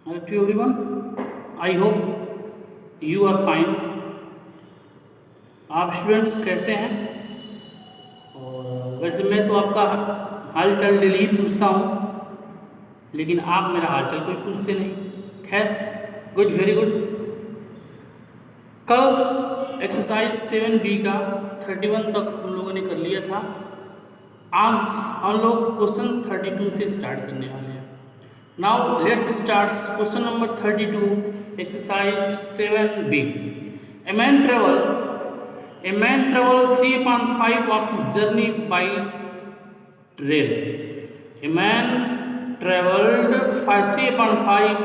Hello to everyone. I hope you are fine. आप students कैसे हैं? और वैसे मैं तो आपका हाल चाल डेली ही पूछता हूँ, लेकिन आप मेरा हाल चाल कोई पूछते नहीं। खैर, गुड, वेरी गुड। कल एक्सरसाइज 7B का 31 तक हम लोगों ने कर लिया था। आज हम लोग क्वेश्चन 32 से स्टार्ट करने वाले हैं। Now let's start question number 32, exercise 7B. A man travel 3.5 of his journey by rail. A man traveled 3.5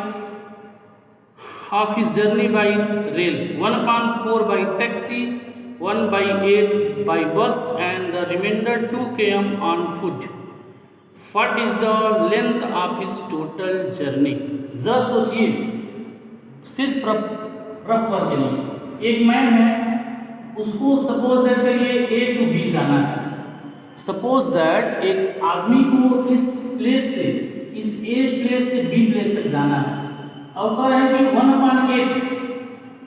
of his journey by rail, 1.4 by taxi, 1/8 by bus, and the remainder 2 km on foot. What is the length of his total journey? जरा सोचिए, सिर्फ rough work के लिए। एक man है, उसको suppose that करिए A to B जाना है। सपोज दैट एक आदमी को इस प्लेस से, इस A प्लेस से B प्लेस तक जाना है। अब कह रहे हैं कि 1/8।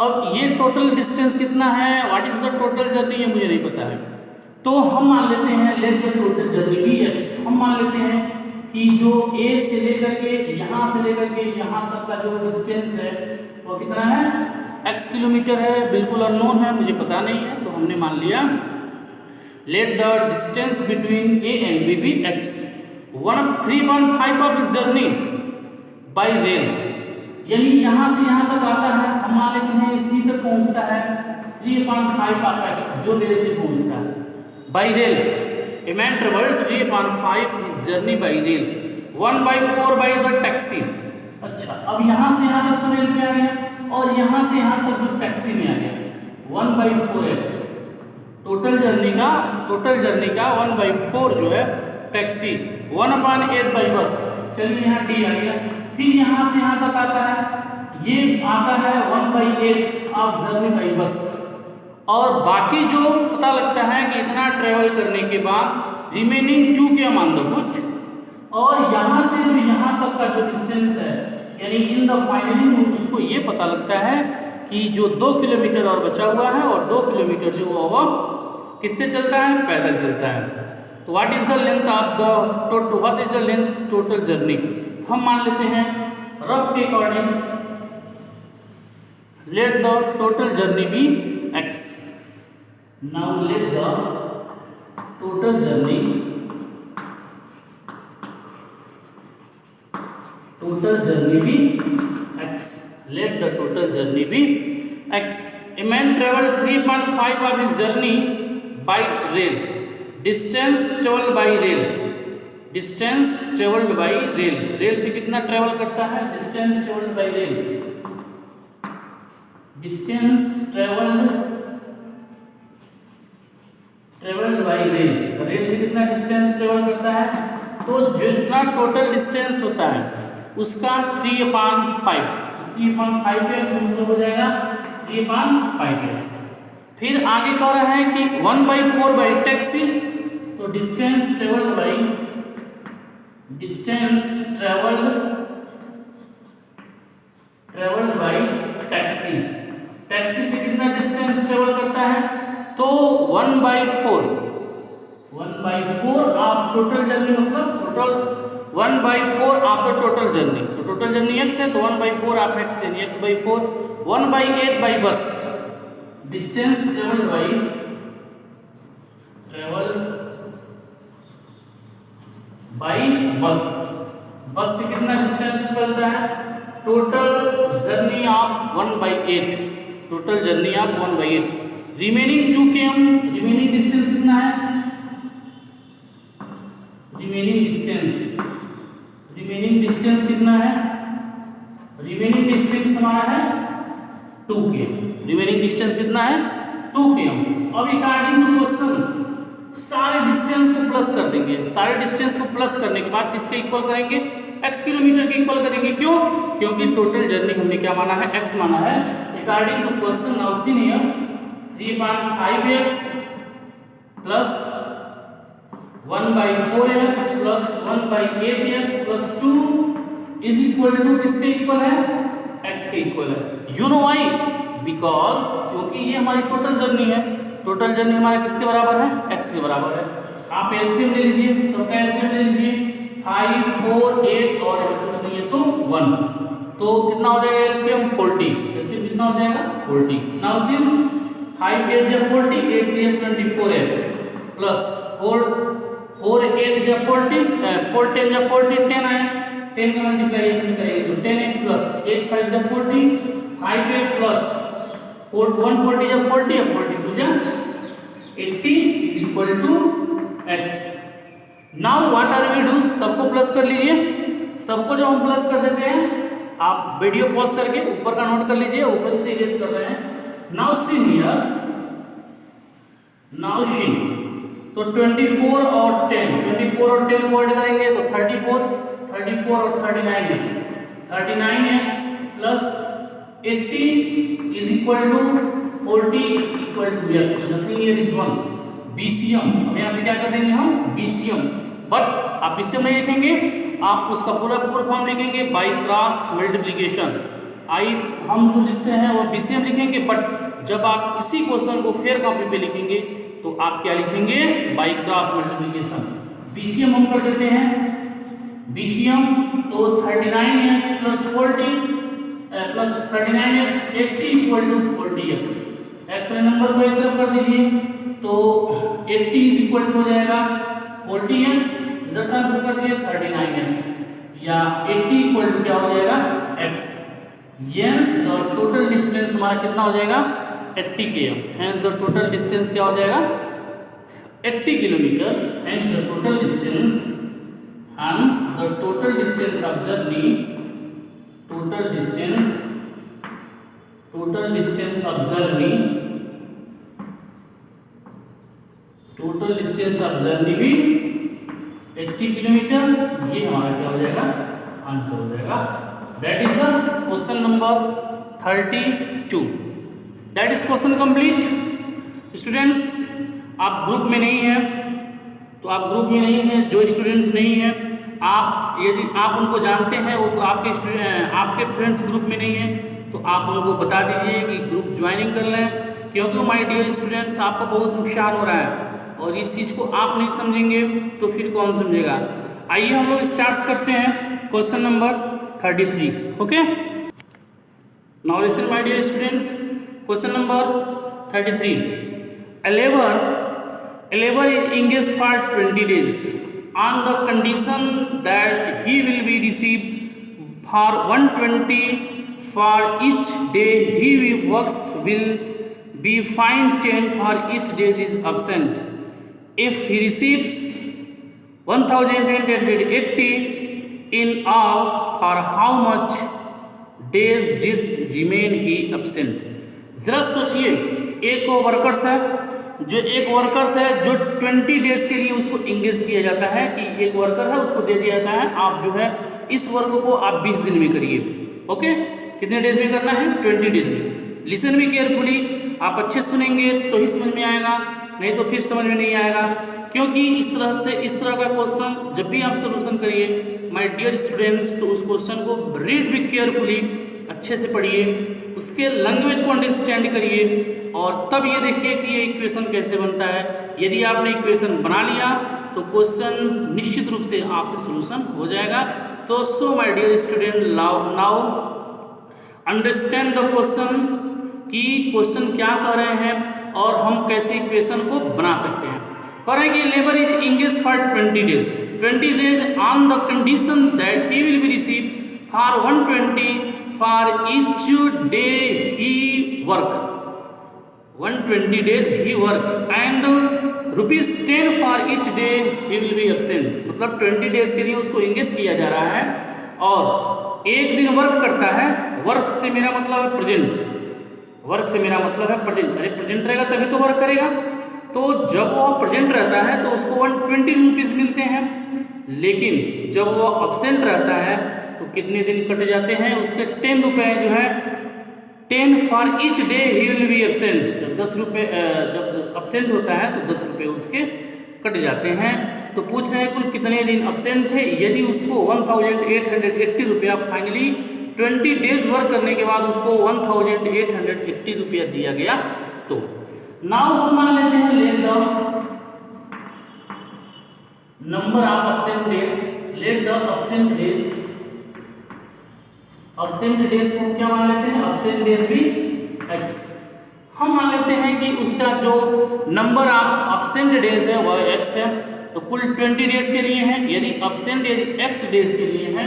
अब ये टोटल डिस्टेंस कितना है, what is the total journey, ये मुझे नहीं पता है। तो हम मान लेते हैं let the total journey be x। हम मान लेते हैं कि जो A से लेकर के यहाँ से लेकर के यहाँ तक का जो डिस्टेंस है वो कितना है, x किलोमीटर है। बिल्कुल अननोन है, मुझे पता नहीं है, तो हमने मान लिया let the distance between A and B be x। 3.5 of इस जर्नी बाय रेल, यानी यहाँ से यहाँ तक आता है। हम मान लेते हैं इसी तक पहुँचता है 3.5 ऑफ x, जो रेल से पहुँचता है by rail. A man traveled 3.5 his journey by rail, 1/4 by the taxi. अच्छा, अब यहाँ से यहाँ तक तो रेल पे आ गया और यहाँ से यहाँ तक जो टैक्सी में आ गया 1/4x। टोटल जर्नी का 1/4 जो है टैक्सी, 1/8 बाई बस। चलिए यहाँ D आ गया। फिर यहाँ से यहाँ तक आता है, ये आता है 1/8 ऑफ जर्नी बाई बस। और बाकी जो पता लगता है कि इतना ट्रेवल करने के बाद remaining 2 km on the foot. और यहाँ से जो यहाँ तक का जो डिस्टेंस है, यानी इन द फाइनली उसको ये पता लगता है कि जो 2 किलोमीटर और बचा हुआ है, और 2 किलोमीटर जो वो किससे चलता है, पैदल चलता है। तो what is the length of the what is the length total journey. हम मान लेते हैं रफ के according let the total journey be x. Now let the total journey be x. Let the total journey be x. A man traveled 3.5 of his journey by rail. Distance traveled by rail. Distance traveled by rail. Rail से कितना travel करता है, distance traveled by rail. Distance traveled by rail. Rail से कितना distance travel करता है, तो जितना टोटल डिस्टेंस होता है उसका 3/5x मतलब हो जाएगा 3/5x। फिर आगे कह रहा है कि 1/4 बाई टैक्सी, तो distance travelled by taxi. Taxi से कितना डिस्टेंस ट्रेवल करता है, तो 1/4 ऑफ टोटल जर्नी, मतलब total 1/4 of the total journey. तो टोटल जर्नी x है, तो 1/4 ऑफ x यानी x/4, 1/8 by bus. Distance travel by bus. बस से कितना डिस्टेंस चलता है, total journey of 1/8। Total journey of 1/8। Remaining 2 km, remaining distance कितना है, रिमेनिंग डिस्टेंस कितना है, रिमेनिंग डिस्टेंस हमारा है 2 km। रिमेनिंग डिस्टेंस कितना है, 2 km। अब अकॉर्डिंग टू क्वेश्चन सारे डिस्टेंस को प्लस कर देंगे। सारे डिस्टेंस को प्लस करने के बाद किसके इक्वल करेंगे, x किलोमीटर के इक्वल करेंगे। क्यों, क्योंकि टोटल जर्नी हमने क्या माना है, x माना है। According to question now see here 3.5x plus 1/4x plus 1/8x plus 2 is equal to किसके इक्वल है, x के इक्वल है। यू नो व्हाई, बिकॉज क्योंकि ये हमारी टोटल जर्नी है, टोटल जर्नी हमारा किसके बराबर है, x के बराबर है। आप एलसीएम ले लीजिए, सबका एलसीएम ले लीजिए, 5 4 8 और कुछ नहीं है तो 1, तो कितना हो जाएगा एलसीएम 40, एलसीएम कितना हो जाएगा 40। नाउ सी 5 8 जा 40, 8 3 24x प्लस 4 8 जा 40, 4 10 जा 40, 10 आए, 10 का मल्टीप्लिकेशन करेंगे तो 10x प्लस 8 5 जा 40, 5x प्लस 140 जा 40 और 42 जा 80 is equal to x। Now what are we do, सबको प्लस कर लीजिए, सबको जब हम प्लस कर देते हैं, आप वीडियो पॉज करके ऊपर का नोट कर लीजिए, ऊपर से इरेज कर रहे हैं। Now see here, now see, तो 24 और 10, 24 और 10 को ऐड करेंगे तो 34 और 39x, 39x plus 80 is equal to 40 equal to x, nothing here is 1, BCM. अब यहाँ से क्या कर देंगे हम, बीसीएम, बट आप बीसीएम नहीं लिखेंगे, आप उसका पूरा फॉर्म लिखेंगे बाई क्रॉस मल्टीप्लिकेशन। हम जो लिखते हैं वो बीसीएम लिखेंगे, बट जब आप इसी क्वेश्चन को फेयर कॉपी पे लिखेंगे तो आप क्या लिखेंगे, बाई क्रॉस मल्टीप्लिकेशन। बीसीएम हम कर देते हैं, बीसीएम तो 39x plus 40 plus 39x 80 equal to 40x, x वाले नंबर को एक तरफ कर दीजिए तो 80 इज इक्वल टू हो जाएगा 40x, इधर ट्रांसफर कर दिए 39x, या 80 इक्वल टू क्या हो जाएगा x। Hence the total distance हमारा कितना हो जाएगा 80 km, hence the total distance क्या हो जाएगा 80 kilometre, hence the total distance, hence the total distance of journey, total distance of journey, total distance of journey भी 80 किलोमीटर, ये हमारा क्या हो जाएगा आंसर हो जाएगा। That is the question number 32। That is question complete. Students आप group में नहीं हैं तो आप ग्रुप में नहीं हैं, जो स्टूडेंट्स नहीं हैं आप, यदि आप उनको जानते हैं वो तो आपके फ्रेंड्स ग्रुप में नहीं है तो आप उनको बता दीजिए कि ग्रुप ज्वाइनिंग कर लें, क्योंकि माय डियर स्टूडेंट्स आपका बहुत नुकसान हो रहा है और इस चीज़ को आप नहीं समझेंगे तो फिर कौन समझेगा। आइए हम लोग स्टार्ट करते हैं question number 33। Okay, now listen my dear students, question number 33। A labor is engaged for 20 days on the condition that he will be received for 120 for each day he works, will be fined 10 for each day he is absent. If he receives 1,880 in all, for how much days did remain he absent? जरा सोचिए, एक workers है जो 20 days के लिए उसको engage किया जाता है कि एक वर्कर है उसको दे दिया जाता है, आप जो है इस वर्क को आप 20 दिन में करिए। ओके, कितने डेज में करना है 20 डेज में। लिसन भी केयरफुली, आप अच्छे सुनेंगे तो ही समझ में आएगा, नहीं तो फिर समझ में नहीं आएगा, क्योंकि इस तरह का क्वेश्चन जब भी आप सोल्यूशन करिए माय डियर स्टूडेंट्स तो उस क्वेश्चन को रीड भी केयरफुली अच्छे से पढ़िए, उसके लैंग्वेज को अंडरस्टैंड करिए और तब ये देखिए कि ये इक्वेशन कैसे बनता है। यदि आपने इक्वेशन बना लिया तो क्वेश्चन निश्चित रूप से आपसे सोल्यूशन हो जाएगा। तो so my dear student, now understand the question कि क्वेश्चन क्या कह रहे हैं और हम कैसे इक्वेशन को बना सकते हैं। कह रहे हैं कि labour is engage for 20 days on the condition that he will be receive for 120 for each day he work, 120 days he work and rupees 10 for each day he will be absent। मतलब 20 days के लिए उसको engage किया जा रहा है और एक दिन वर्क करता है। वर्क से मेरा मतलब है प्रेजेंट, वर्क से मेरा मतलब है प्रेजेंट। अरे प्रेजेंट रहेगा तभी तो वर्क करेगा, तो जब वो प्रेजेंट रहता है तो उसको 120 रुपीज़ मिलते हैं, लेकिन जब वो अब्सेंट रहता है तो कितने दिन कट जाते हैं उसके 10 रुपये जो है 10 for each day he will be absent. जब 10 रुपये जब अब्सेंट होता है तो 10 रुपये उसके कट जाते हैं। तो पूछ रहे हैं कुल कितने दिन अब्सेंट थे। यदि उसको 1880 रुपया फाइनली 20 डेज वर्क करने के बाद उसको 1880 रुपया दिया गया तो नाउ हम मान लेते हैं let the number of absent days, let the absent days, absent days को क्या मान लेते हैं, अब्सेंट डेज भी x। हम मान लेते हैं कि उसका जो नंबर ऑफ अब्सेंट डेज है वह x है, तो कुल 20 डेज के लिए है। यदि अब्सेंट डेज x डेज के लिए है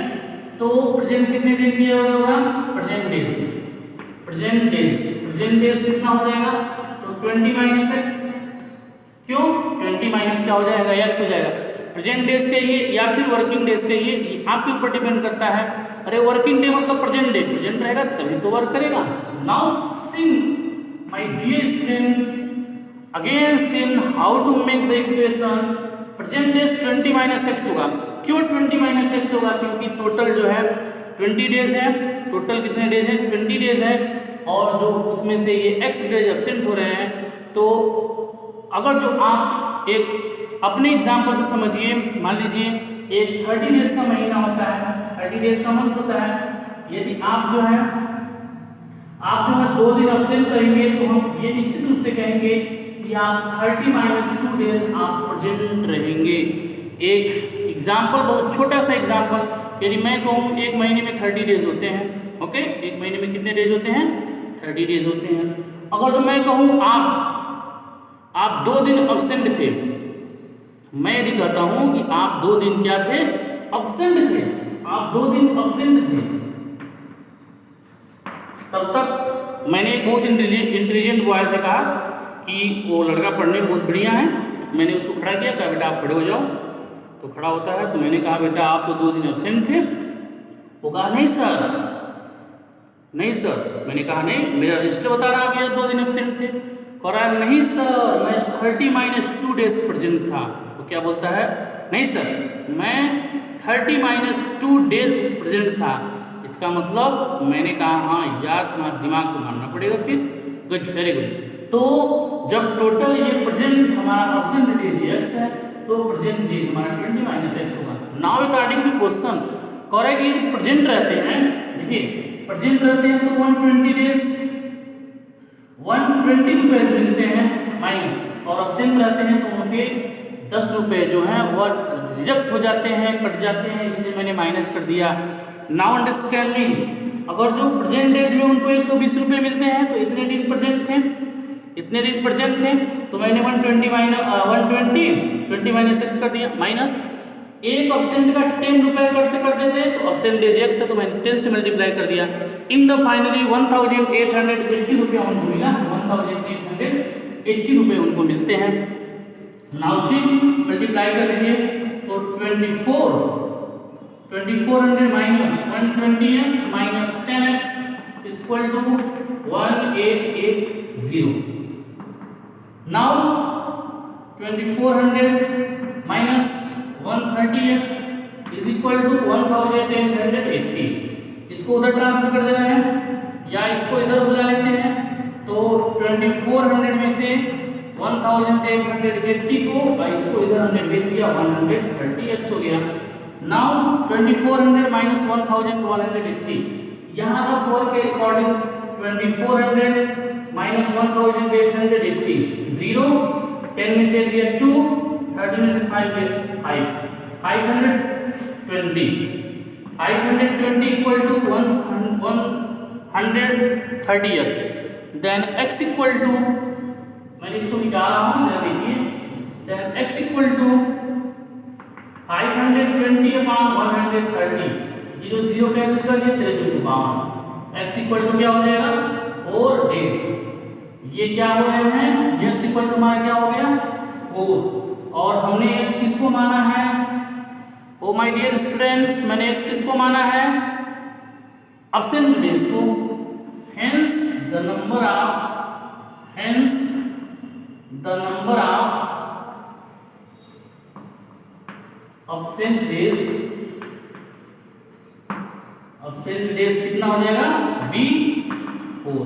तो प्रेजेंट कितने दिन दिया होगा, present days, present days, present days कितना हो जाएगा, तो 20 माइनस x, क्यों 20 माइनस क्या हो जाएगा, x हो जाएगा। प्रेजेंट डेज कहिए या फिर वर्किंग डेज कहिए, ये आपके ऊपर डिपेंड करता है। अरे वर्किंग डे मतलब प्रेजेंट डे, प्रेजेंट रहेगा तभी तो वर्क करेगा। Now seeing my dear students again seen how to make the equation. Present days 20 minus x होगा, क्यों 20 माइनस एक्स होगा, क्योंकि टोटल जो है 20 डेज है, टोटल कितने डेज है 20 डेज है, और जो उसमें से ये एक्स डेज एब्सेंट हो रहे हैं। तो अगर जो आप एक अपने एग्जाम्पल से समझिए, मान लीजिए एक 30 डेज का महीना होता है, 30 डेज का मंथ होता है। यदि आप जो है 2 दिन अब्सेंट रहेंगे तो हम ये निश्चित रूप से कहेंगे कि आप 30 माइनस 2 डेज आप प्रेजेंट रहेंगे। एक एग्जाम्पल, बहुत छोटा सा एग्जाम्पल, यदि मैं कहूँ एक महीने में 30 डेज होते हैं, ओके, एक महीने में कितने डेज होते हैं, 30 डेज होते हैं। अगर जो मैं कहूँ आप 2 दिन अब्सेंट थे, मैं यदि कहता हूं कि आप 2 दिन क्या थे, अब्सेंट थे, आप 2 दिन अब्सेंट थे, तब तक मैंने एक बहुत इंटेलिजेंट बॉय से कहा कि वो लड़का पढ़ने में बहुत बढ़िया है। मैंने उसको खड़ा किया, कहा बेटा आप खड़े हो जाओ, तो खड़ा होता है। तो मैंने कहा बेटा आप तो 2 दिन अब्सेंट थे। वो कहा नहीं सर, नहीं सर। मैंने कहा नहीं, मेरा रजिस्टर बता रहा है आप 2 दिन अब्सेंट थे। कह रहा है नहीं सर, मैं 30 माइनस 2 डेज प्रेजेंट था। तो क्या बोलता है, नहीं सर मैं 30 माइनस 2 डेज प्रेजेंट था। इसका मतलब मैंने कहा हाँ यार तुम्हारा दिमाग तो मारना पड़ेगा फिर, गुड, वेरी गुड। तो जब टोटल ये प्रेजेंट हमारा अब्सेंट डेज x है तो प्रेजेंट डेज हमारा 20 माइनस x होगा। नाउ अकॉर्डिंग टू क्वेश्चन कह रहा है कि यदि प्रेजेंट रहते हैं, देखिए प्रेजेंट रहते हैं तो 120 डेज 120 रुपए मिलते हैं माइनस, और अब्सेंट रहते हैं तो उनके 10 रुपए जो हैं वह रिजेक्ट हो जाते हैं, कट जाते हैं, इसलिए मैंने माइनस कर दिया। नाउ अंडरस्टैंडिंग, अगर जो प्रेजेंट डेज में उनको 120 रुपए मिलते हैं तो इतने दिन प्रेजेंट थे, इतने दिन प्रेजेंट थे, तो मैंने 120 माइनस एक्स कर दिया, माइनस एक अब्सेंट का 10 रुपए कर देते तो अब्सेंट डेज एक्स है तो मैंने 10 से मल्टीप्लाई कर दिया। इन द फाइनली 1880 रुपया उनको मिला, 1880 रुपये उनको मिलते हैं। नाउ सी मल्टीप्लाई कर लीजिए तो 2400 minus 120x minus 10x equal to 1880। Now 2400 minus 130x is equal to 1880। इसको उधर ट्रांसफर कर देना है या इसको इधर बुला लेते हैं। तो 2400 में से 1880 को इसको इधर हमने भेज दिया, 130x हो गया। नाउ 2400 माइनस 1180, यहाँ का वर्क के अकॉर्डिंग 2400 माइनस 1880, 0, 10 में से दिया 2, 30 में से 5 गया 520 equal to 130x, then x equal to, मैंने इसको निकाला हूँ जरा देखिए, then x equal to 520 upon 130, 0 0 cancel कर दिया, 53 x इक्वल टू क्या हो जाएगा 4 डेज। ये क्या हो रहे हैं, x इक्वल टू हमारा क्या हो गया 4, और हमने x किसको माना है, ओ माय डियर स्टूडेंट्स, मैंने x किसको माना है, अब्सेंट डेज को। Hence the number of absent days कितना हो जाएगा B4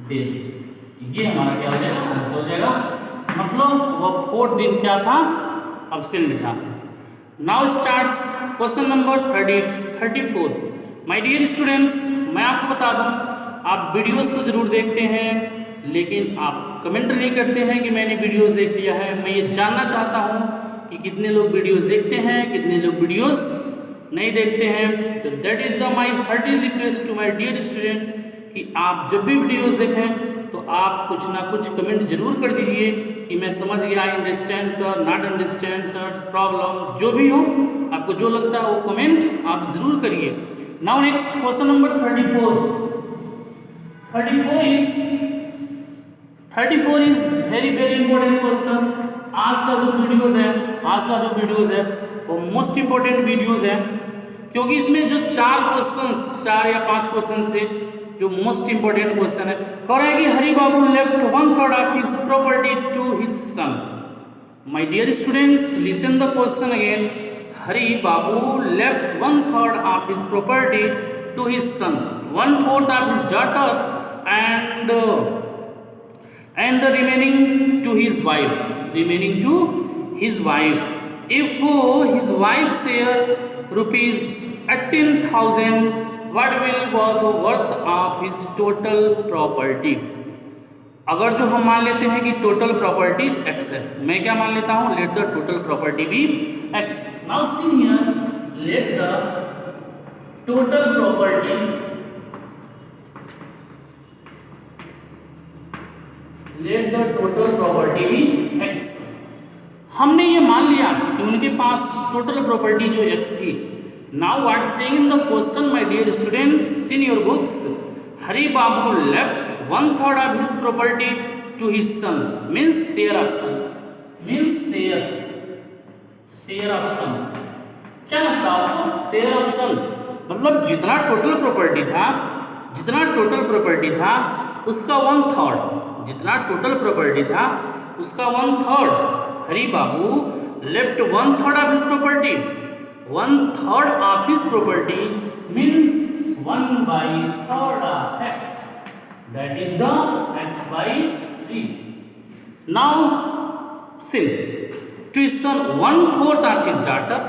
डेज। ये हमारा क्या हो जाएगा, आंसर हो जाएगा। मतलब वह 4 दिन क्या था absent था। Now starts question number 34। My dear students, मैं आपको बता दूं, आप वीडियोस तो जरूर देखते हैं लेकिन आप कमेंट नहीं करते हैं कि मैंने वीडियोस देख लिया है। मैं ये जानना चाहता हूँ कि कितने लोग वीडियोस देखते हैं, कितने लोग वीडियोस नहीं देखते हैं। तो that is the my hearty request to my dear student कि आप जब भी वीडियोस देखें तो आप कुछ ना कुछ कमेंट जरूर कर दीजिए कि मैं समझ गया, understand sir, not understand sir, problem जो भी हो, आपको जो लगता है वो कमेंट आप जरूर करिए। Now next question number 34 is very very important question. आज का जो वीडियोस है वो मोस्ट इंपॉर्टेंट वीडियोस है, क्योंकि इसमें जो 4 या 5 क्वेश्चन से जो मोस्ट इंपॉर्टेंट क्वेश्चन है, कह रहा है कि Hari Babu left 1/3 of his property to his son. My dear students, listen the question again. Hari Babu left 1/3 of his property to his son, 1/4 of his daughter and the remaining to his wife. If his wife share rupees 18,000, what will be the worth of his total property? अगर जो हम मान लेते हैं कि total property x है, मैं क्या मान लेता हूं, let the total property be x। Now see here, let the total property भी x। हमने ये मान लिया कि उनके पास टोटल प्रॉपर्टी जो x थी। Now what saying in the question my dear students in your books, Hari Babu left 1/3 of his property to his son, means share of son. क्या लगता है आपको? शेयर ऑफ सन मतलब जितना टोटल प्रॉपर्टी था उसका 1/3, जितना टोटल प्रॉपर्टी था उसका 1/3। Hari Babu left 1/3 of his property, 1/3 of his property means 1/3 of x, that is the x/3। now since to his son 1/4 of his daughter,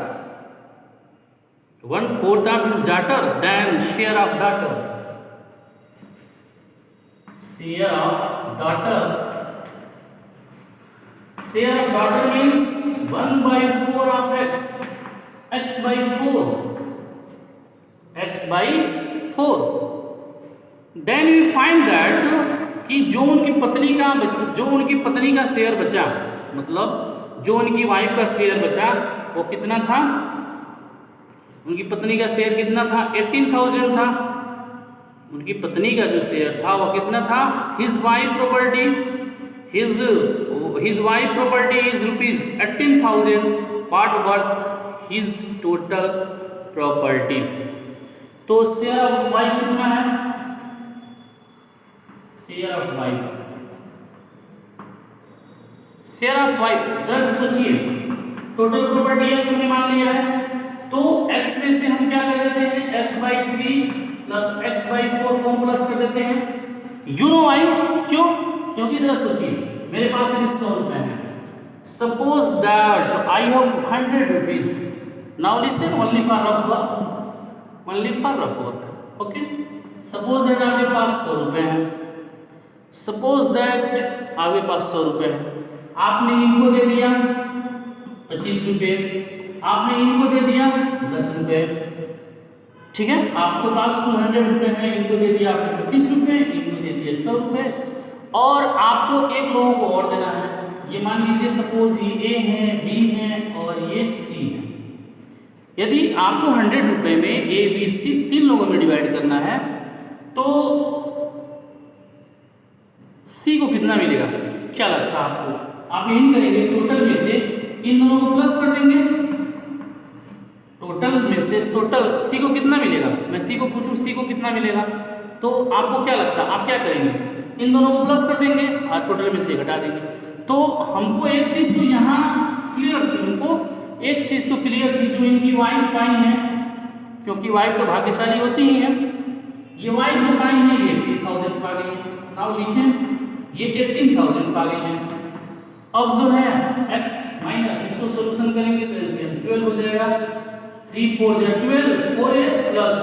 1/4 of his daughter, then share of daughter means 1/4 of x, x/4। then we find that कि जो उनकी पत्नी का share बचा, मतलब जो उनकी wife का शेयर बचा वो कितना था, उनकी पत्नी का शेयर कितना था, 18,000 था। उनकी पत्नी का जो शेयर था वो कितना था, his wife property is rupees 18,000, what worth his total property। तो शेयर ऑफ वाइफ कितना है, शेयर ऑफ वाइफ जरा सोचिए, टोटल प्रॉपर्टी x हमने मान लिया है, तो x में से हम क्या कर देते हैं, x/3 प्लस x/4 को प्लस कर देते हैं। यू नो वाई, क्यों? क्योंकि जरा सोचिए, मेरे पास 100 रुपए है। Suppose that I have 100 rupees. Now listen, only for rough work, okay. Suppose that आपके पास 100 रुपए है, आपने इनको दे दिया 25 रुपए, आपने इनको दे दिया 10 रुपए, ठीक है। आपके पास 200 रुपए है, इनको दे दिया आपने 25 रुपए, इनको दे दिया 100 रुपए, और आपको एक लोगों को और देना है। ये मान लीजिए सपोज ये A है, B है और ये C है। यदि आपको 100 रुपए में A, B, C 3 लोगों में डिवाइड करना है तो C को कितना मिलेगा, क्या लगता है आपको? आप यही करेंगे, टोटल में से इन दोनों को प्लस कर देंगे, टोटल में से टोटल C को कितना मिलेगा, मैं C को पूछूं C को कितना मिलेगा, तो आपको क्या लगता है, आप क्या करेंगे, इन दोनों को प्लस कर देंगे और टोटल में से घटा देंगे। तो हमको एक चीज तो यहाँ क्लियर थी, जो इनकी वाइफ पाई है, क्योंकि वाइफ तो भाग्यशाली होती ही है, ये वाइफ जो पाई है ये 18,000 पा गई है। नाउ लिसन, ये 18,000 पा गई है। अब जो है x माइनस, इसको सोल्यूशन करेंगे तो एलसीएम 12 हो जाएगा। 3 4 जा 12, 4x प्लस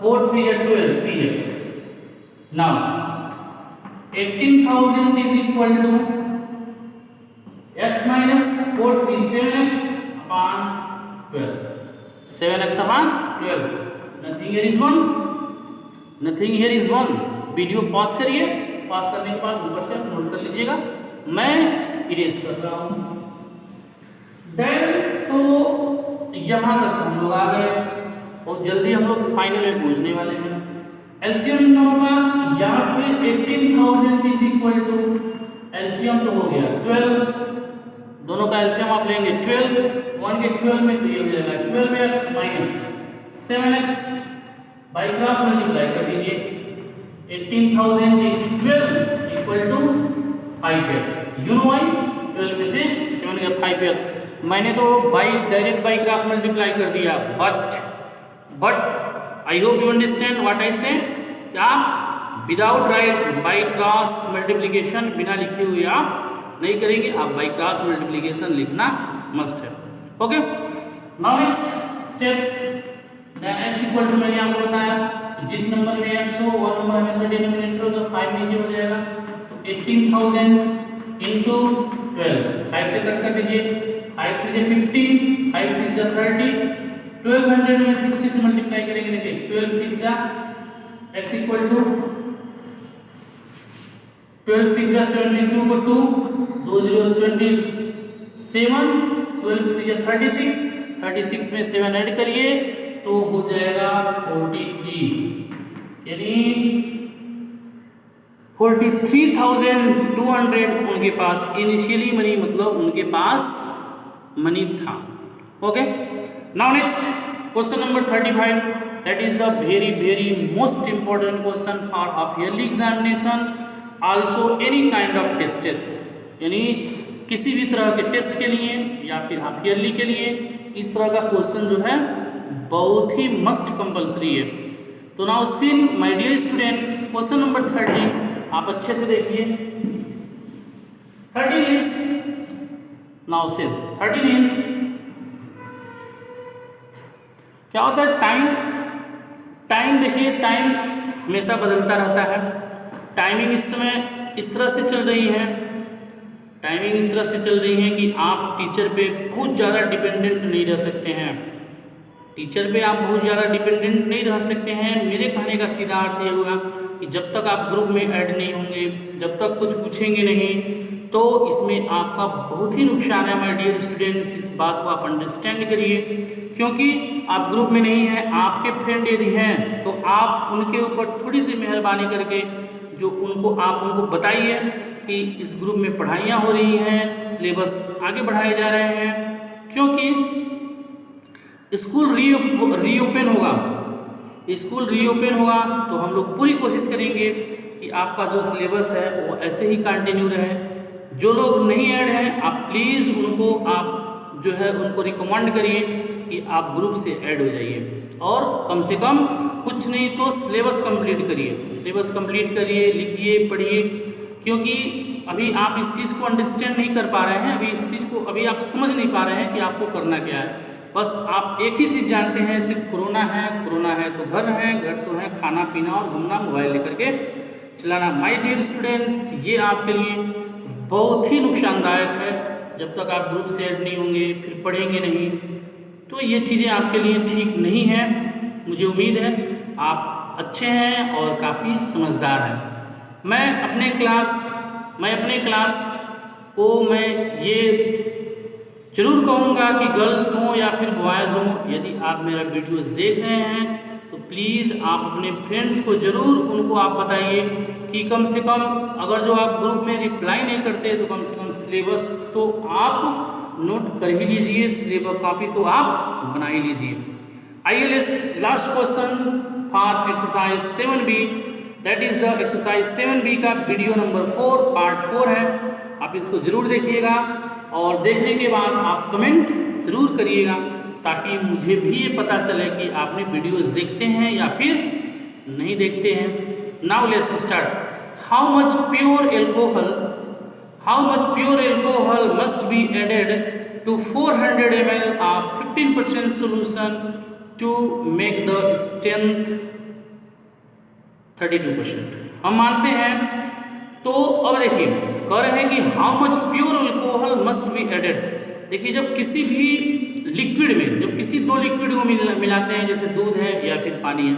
4 3 जा 12, 3x। Now 18,000 is equal to x minus 4 3 7x upon 12, 7x upon 12। Nothing here is 1, nothing here is 1। Video pause करिए, पॉज करने के बाद ऊपर से आप नोट कर लीजिएगा, मैं इरेज कर रहा हूं। देन तो यहां तक हम लोग आ गए और जल्दी हम लोग फाइनल में पहुंचने वाले हैं। एलसीएम इन दोनों का या फिर 18,000 इज इक्वल टू एलसीएम तो हो गया 12, दोनों का एलसीएम आप लेंगे 12, 1 के 12 में तो ये हो जाएगा 12x minus 7x, by cross multiply कर दीजिए। 18,000 into 12 equal to 5x। You know why? 12 में से 7 गया 5x। मैंने तो डायरेक्ट बाई क्रॉस मल्टीप्लाई कर दिया, but I hope you understand what I say. क्या without write by cross multiplication बिना लिखे हुए आप नहीं करेंगे, आप बाई क्रॉस मल्टीप्लिकेशन लिखना मस्ट है। Okay, now next steps. Then x equal to मैंने आपको बताया जिस नंबर में x हो वो नंबर हमेशा डिनोमिनेटर हो, तो 5 नीचे हो जाएगा। तो 18,000 into 12, 5 से कट कर दीजिए, 5 3 जा 15, 5 6 जा 30, 1200 में 60 से मल्टीप्लाई करेंगे। देखिए 12 6 जा x इक्वल टू 12 6 जा 72 को 2 2 0 27, 12 3 जा 36, 36 में 7 ऐड करिए तो हो जाएगा 43, यानी 43,200 उनके पास इनिशियली मनी, मतलब उनके पास मनी था। Okay, now next question number 35, that is the very most important question for half yearly examination, also any kind of tastes, यानी किसी भी तरह के टेस्ट के लिए या फिर हाफ ईयरली के लिए इस तरह का क्वेश्चन जो है बहुत ही मस्ट कंपलसरी है। तो now seen my dear students, question number 13 आप अच्छे से देखिए। 13 इज, नाउ सीन 13 इज, क्या होता है टाइम देखिए, टाइम हमेशा बदलता रहता है। टाइमिंग इस समय इस तरह से चल रही है, टाइमिंग इस तरह से चल रही है कि आप टीचर पे बहुत ज़्यादा डिपेंडेंट नहीं रह सकते हैं, टीचर पे आप बहुत ज़्यादा डिपेंडेंट नहीं रह सकते हैं। मेरे कहने का सीधा अर्थ ये हुआ कि जब तक आप ग्रुप में ऐड नहीं होंगे, जब तक कुछ पूछेंगे नहीं, तो इसमें आपका बहुत ही नुकसान है माय डियर स्टूडेंट्स। इस बात को आप अंडरस्टैंड करिए, क्योंकि आप ग्रुप में नहीं हैं, आपके फ्रेंड यदि हैं तो आप उनके ऊपर थोड़ी सी मेहरबानी करके जो आप उनको बताइए कि इस ग्रुप में पढ़ाइयाँ हो रही हैं, सिलेबस आगे बढ़ाए जा रहे हैं, क्योंकि स्कूल रीओपन होगा, स्कूल रीओपन होगा तो हम लोग पूरी कोशिश करेंगे कि आपका जो सिलेबस है वो ऐसे ही कंटिन्यू रहे। जो लोग नहीं ऐड हैं आप प्लीज़ उनको आप जो है उनको रिकमेंड करिए कि आप ग्रुप से ऐड हो जाइए और कम से कम कुछ नहीं तो सिलेबस कंप्लीट करिए, सिलेबस कंप्लीट करिए, लिखिए, पढ़िए, क्योंकि अभी आप इस चीज़ को अंडरस्टैंड नहीं कर पा रहे हैं, अभी इस चीज़ को अभी आप समझ नहीं पा रहे हैं कि आपको करना क्या है। बस आप एक ही चीज़ जानते हैं, सिर्फ कोरोना है तो घर तो है खाना पीना और घूमना, मोबाइल लेकर के चलाना। माय डियर स्टूडेंट्स, ये आपके लिए बहुत ही नुकसानदायक है। जब तक आप ग्रुप से ऐड नहीं होंगे, फिर पढ़ेंगे नहीं, तो ये चीज़ें आपके लिए ठीक नहीं है। मुझे उम्मीद है आप अच्छे हैं और काफ़ी समझदार हैं। मैं अपने क्लास को मैं ये जरूर कहूँगा कि गर्ल्स हों या फिर बॉयज़ हों, यदि आप मेरा वीडियोस देख रहे हैं तो प्लीज़ आप अपने फ्रेंड्स को ज़रूर उनको आप बताइए कि कम से कम अगर जो आप ग्रुप में रिप्लाई नहीं करते तो कम से कम सिलेबस तो आप नोट कर ही लीजिए, सिलेबस कॉपी तो आप बना ही लीजिए। आइए last question for exercise 7B, that is the exercise 7B का वीडियो नंबर 4 पार्ट 4 है। आप इसको ज़रूर देखिएगा और देखने के बाद आप कमेंट ज़रूर करिएगा ताकि मुझे भी ये पता चले कि आपने वीडियोस देखते हैं या फिर नहीं देखते हैं। Now let's start. How much pure how much pure alcohol must be added to 400 ml of 15% solution to make the strength 32%। हम मानते हैं। तो अब देखिए कह रहे हैं कि how much pure alcohol must be added. देखिए जब किसी भी लिक्विड में, जब किसी दो लिक्विड को मिलाते हैं, जैसे दूध है या फिर पानी है,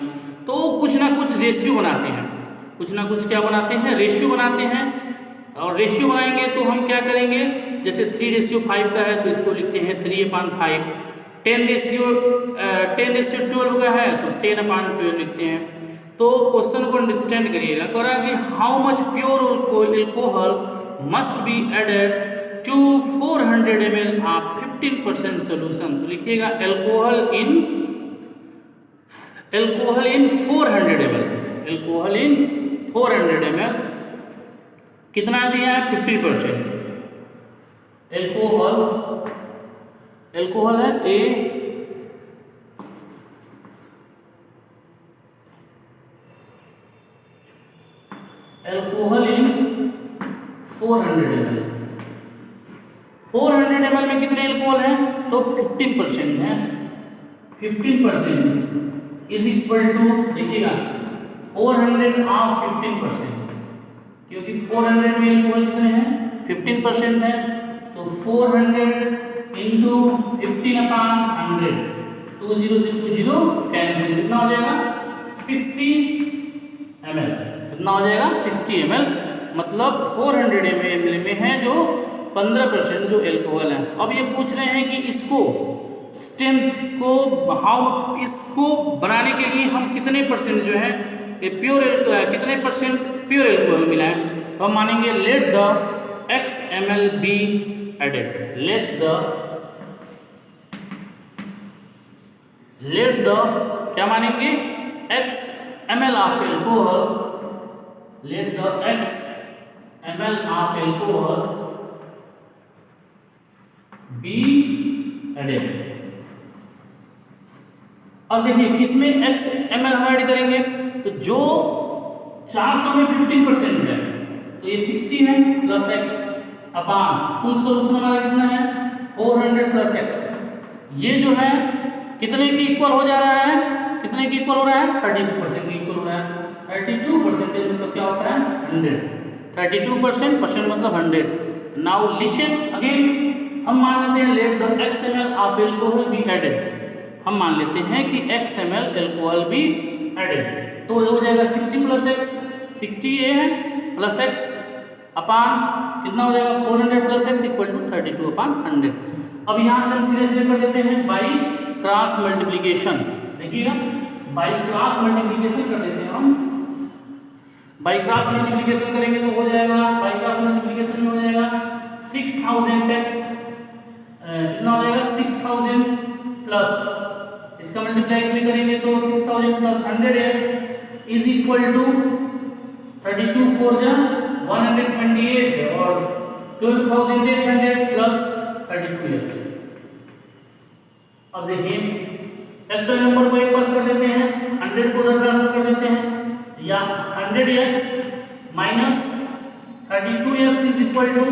तो कुछ ना कुछ रेशियो बनाते हैं, कुछ ना कुछ क्या बनाते हैं, रेशियो बनाते हैं। और रेशियो बनाएंगे तो हम क्या करेंगे, जैसे 3:5 का है तो इसको लिखते हैं 3/5। 10:12 का है तो 10/12 लिखते हैं। तो क्वेश्चन को अंडरस्टैंड करिएगा। कह रहा है कि how much pure alcohol must be added to 400 ml of 15% solution. तो लिखिएगा alcohol in 400 ml, alcohol in 400 ml कितना दिया है, 15%। एल्कोहल है a, alcohol in 400 ml। 400 ml में कितने एल्कोहल है, तो 15% है। 15% इज इक्वल टू, देखिएगा 400 ऑफ 15%, क्योंकि 400 में एल्कोहल कितने हैं, 15% है। तो 400 इंटू 15/100, 20 से 20 कैंसिल, कितना हो जाएगा 60 ml। कितना हो जाएगा 60 ml, मतलब 400 ml में है जो 15% जो एल्कोहल है। अब ये पूछ रहे हैं कि इसको स्ट्रेंथ को इसको बनाने के लिए हम कितने परसेंट जो है कितने परसेंट प्योर एल्कोहल मिलाएं। तो हम मानेंगे let the x ml be added. Let the क्या मानेंगे, x ml of alcohol, let the x ml of alcohol be added. अब देखिए किसमें x ml हम ऐड करेंगे, तो जो 400 में 15% है तो ये 60 है प्लस x अपान कुल सोल्यूशन हमारा कितना है 400 प्लस x। ये जो है कितने की इक्वल हो जा रहा है, कितने की इक्वल हो रहा है, 32% की इक्वल हो रहा है। 32% मतलब क्या होता है 100, 32% मतलब 100। नाउ लिसन अगेन, हम मान लेते हैं let the x ml of alcohol be added. हम मान लेते हैं कि x ml alcohol be added, तो हो जाएगा 60 प्लस x, 60 ये है प्लस x अपान कितना हो जाएगा 400 प्लस x इक्वल टू 32/100। अब यहाँ से हम सीधे सीधे कर देते हैं बाई क्रॉस मल्टीप्लिकेशन। देखिएगा बाई क्रॉस मल्टीप्लिकेशन कर देते हैं हम। बाई क्रॉस मल्टीप्लिकेशन करेंगे तो हो जाएगा, बाई क्रॉस मल्टीप्लिकेशन में हो जाएगा 6000x, कितना हो जाएगा 6000 प्लस इसका मल्टीप्लाई इसमें करेंगे तो 6000 plus 100x is equal to 32 4 जा 128 और 12800 प्लस 32x। अब देखिए एक्स्ट्रा नंबर को एक पास कर देते हैं, 100 को उधर ट्रांसफर कर देते हैं, या 100x minus 32x is equal to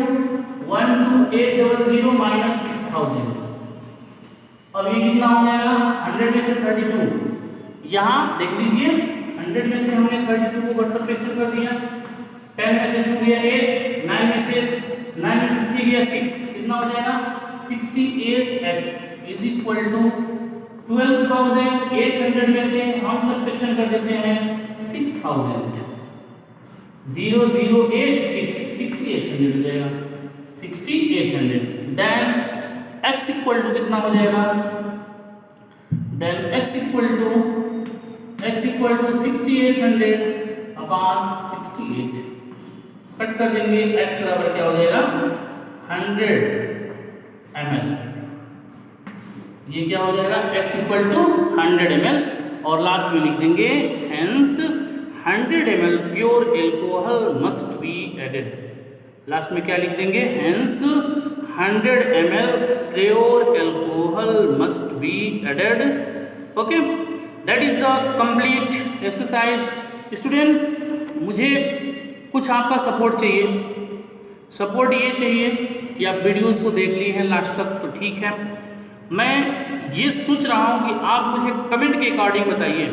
12800 minus 6000। अब ये कितना हो जाएगा 100 में से 32, यहाँ देख लीजिए 100 में से हमने 32 को घट सब्ट्रैक्शन कर दिया, 10 में से 2 गया 8, 9 में से 3 गया 6, कितना हो जाएगा 68x इज इक्वल टू 12800 में से हम सब्ट्रैक्शन कर देते हैं 6000, 0086 6800 हो जाएगा 6800। देन x इक्वल टू कितना हो जाएगा, then x equal to 6800 upon 68 cut कर देंगे, x बराबर क्या हो जाएगा 100 ml। ये क्या हो जाएगा x इक्वल टू 100 ml, और लास्ट में लिख देंगे hence 100 ml pure alcohol must be added. Last में क्या लिख देंगे, hence 100 ml pure alcohol must be added. Okay, that is the complete exercise. Students मुझे कुछ आपका सपोर्ट चाहिए, सपोर्ट ये चाहिए कि आप वीडियोस को देख लिए हैं लास्ट तक तो ठीक है। मैं ये सोच रहा हूँ कि आप मुझे कमेंट के अकॉर्डिंग बताइए,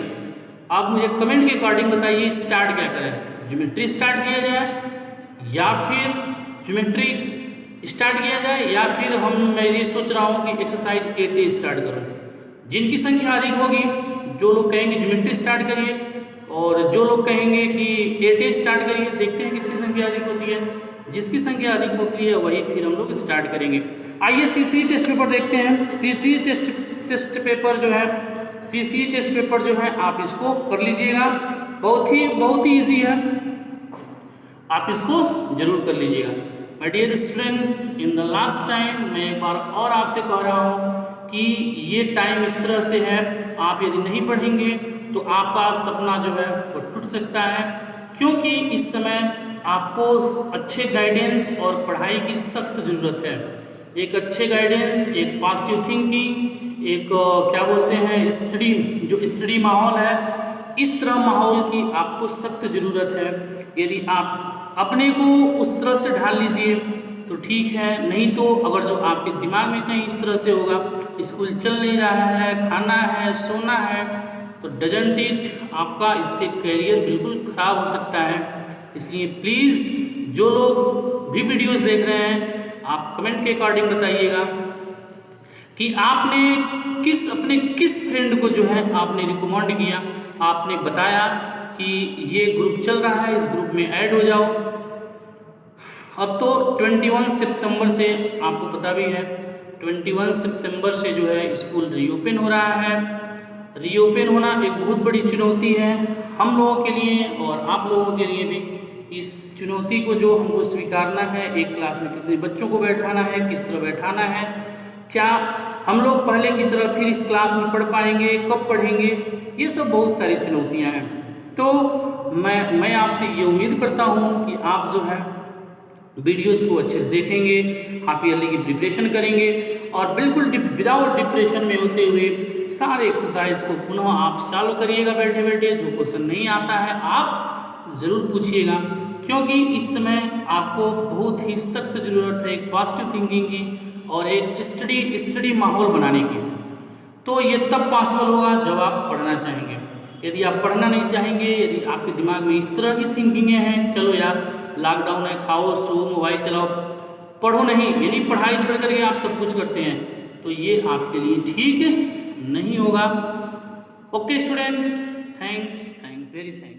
आप मुझे कमेंट के अकॉर्डिंग बताइए स्टार्ट क्या करें, ज्योमेट्री स्टार्ट किया जाए या फिर ज्योमेट्री स्टार्ट किया जाए, या फिर मैं ये सोच रहा हूँ कि एक्सरसाइज 8A स्टार्ट करूँ। जिनकी संख्या अधिक होगी, जो लोग कहेंगे ज्योमेट्री स्टार्ट करिए और जो लोग कहेंगे कि 8A स्टार्ट करिए, देखते हैं किसकी संख्या अधिक होती है। जिसकी संख्या अधिक होती है वही फिर हम लोग स्टार्ट करेंगे। आइए सीसी टेस्ट पेपर देखते हैं। सीसी टेस्ट पेपर जो है, सीसी टेस्ट पेपर जो है आप इसको कर लीजिएगा, बहुत ही ईजी है, आप इसको जरूर कर लीजिएगा। My dear students, in the last time मैं एक बार और आपसे कह रहा हूँ कि ये टाइम इस तरह से है, आप यदि नहीं पढ़ेंगे तो आपका सपना जो है वो टूट सकता है, क्योंकि इस समय आपको अच्छे गाइडेंस और पढ़ाई की सख्त ज़रूरत है। एक अच्छे गाइडेंस, एक पॉजिटिव थिंकिंग, एक क्या बोलते हैं स्टडी, जो स्टडी माहौल है, इस तरह माहौल की आपको सख्त ज़रूरत है। यदि आप अपने को उस तरह से ढाल लीजिए तो ठीक है, नहीं तो अगर जो आपके दिमाग में कहीं इस तरह से होगा, स्कूल चल नहीं रहा है, खाना है, सोना है, तो डजंट इट, आपका इससे करियर बिल्कुल ख़राब हो सकता है। इसलिए प्लीज़ जो लोग भी वीडियोस देख रहे हैं, आप कमेंट के अकॉर्डिंग बताइएगा कि आपने अपने किस फ्रेंड को जो है आपने रिकमेंड किया, आपने बताया कि ये ग्रुप चल रहा है, इस ग्रुप में ऐड हो जाओ। अब तो 21 सितंबर से आपको पता भी है, 21 सितंबर से जो है स्कूल रीओपन हो रहा है। रीओपन होना एक बहुत बड़ी चुनौती है हम लोगों के लिए और आप लोगों के लिए भी। इस चुनौती को जो हमको स्वीकारना है, एक क्लास में कितने बच्चों को बैठाना है, किस तरह बैठाना है, क्या हम लोग पहले की तरह फिर इस क्लास में पढ़ पाएंगे, कब पढ़ेंगे, ये सब बहुत सारी चुनौतियाँ हैं। तो मैं आपसे ये उम्मीद करता हूँ कि आप जो है वीडियोस को अच्छे से देखेंगे, हाफ ईयरली की प्रिपरेशन करेंगे और बिल्कुल विदाउट डिप्रेशन में होते हुए सारे एक्सरसाइज को पुनः आप सॉल्व करिएगा बैठे बैठे। जो क्वेश्चन नहीं आता है आप ज़रूर पूछिएगा, क्योंकि इस समय आपको बहुत ही सख्त ज़रूरत है एक पॉजिटिव थिंकिंग की और एक स्टडी माहौल बनाने की। तो ये तब पॉसिबल होगा जब आप पढ़ना चाहेंगे। यदि आप पढ़ना नहीं चाहेंगे, यदि आपके दिमाग में इस तरह की थिंकिंगें हैं, चलो यार लॉकडाउन है, खाओ सो मोबाइल चलाओ, पढ़ो नहीं, यानी पढ़ाई छोड़ करके आप सब कुछ करते हैं, तो ये आपके लिए ठीक नहीं होगा। Okay student, thanks very thanks.